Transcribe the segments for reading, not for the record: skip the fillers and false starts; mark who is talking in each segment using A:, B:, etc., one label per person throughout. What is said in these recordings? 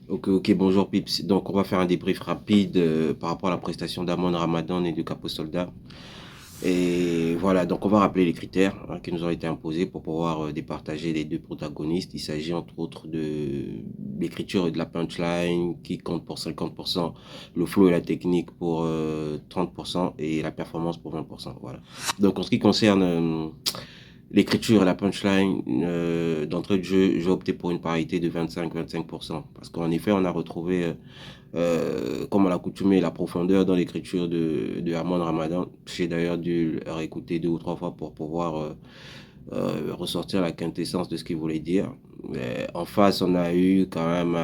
A: Ok, bonjour Pips. Donc, on va faire un débrief rapide par rapport à la prestation d'Amon Ramadan et de Capo Soldat. Et voilà, donc on va rappeler les critères qui nous ont été imposés pour pouvoir départager les deux protagonistes. Il s'agit entre autres de l'écriture et de la punchline qui compte pour 50%, le flow et la technique pour 30% et la performance pour 20%. Voilà. Donc, en ce qui concerne l'écriture et la punchline, d'entrée de jeu, j'ai opté pour une parité de 25-25%. Parce qu'en effet, on a retrouvé, comme à l'accoutumée, la profondeur dans l'écriture de Amon Ramadan. J'ai d'ailleurs dû le réécouter 2 ou 3 fois pour pouvoir ressortir la quintessence de ce qu'il voulait dire. Mais en face, on a eu quand même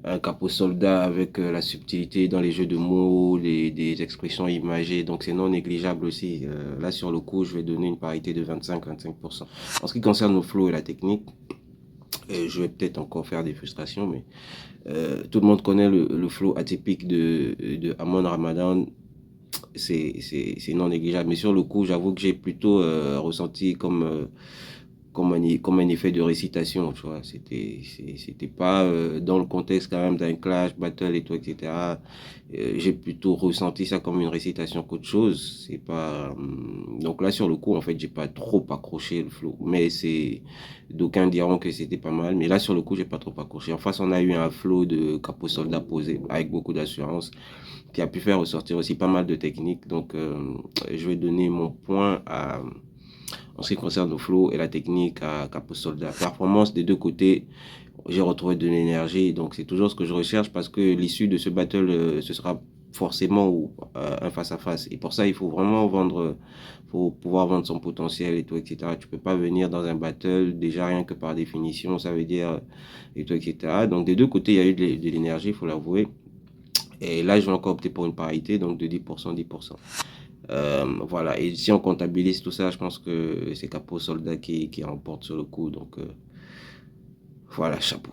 A: un capot soldat avec la subtilité dans les jeux de mots, des expressions imagées, donc c'est non négligeable aussi. Là, sur le coup, je vais donner une parité de 25-25%. En ce qui concerne le flow et la technique, je vais peut-être encore faire des frustrations, mais tout le monde connaît le flow atypique de Amon Ramadan. C'est non négligeable. Mais sur le coup, j'avoue que j'ai plutôt ressenti comme un effet de récitation, tu vois. C'était pas dans le contexte quand même d'un clash, battle et tout, etc. J'ai plutôt ressenti ça comme une récitation qu'autre chose. C'est pas. Donc là, sur le coup, en fait, j'ai pas trop accroché le flow. Mais c'est. D'aucuns diront que c'était pas mal. Mais là, sur le coup, j'ai pas trop accroché. En face, on a eu un flow de Capo Soldat posé avec beaucoup d'assurance qui a pu faire ressortir aussi pas mal de techniques. Donc, je vais donner mon point en ce qui concerne le flow et la technique à Capo Soldat. Performance des deux côtés, j'ai retrouvé de l'énergie. Donc, c'est toujours ce que je recherche parce que l'issue de ce battle, ce sera forcément un face-à-face. Et pour ça, il faut vraiment vendre, faut pouvoir vendre son potentiel et tout, etc. Tu peux pas venir dans un battle, déjà rien que par définition, ça veut dire, et tout, etc. Donc, des deux côtés, il y a eu de l'énergie, il faut l'avouer. Et là, je vais encore opter pour une parité, donc de 10%, 10%. Voilà, et si on comptabilise tout ça, je pense que c'est Capo Soldat qui remporte sur le coup. Donc voilà, chapeau.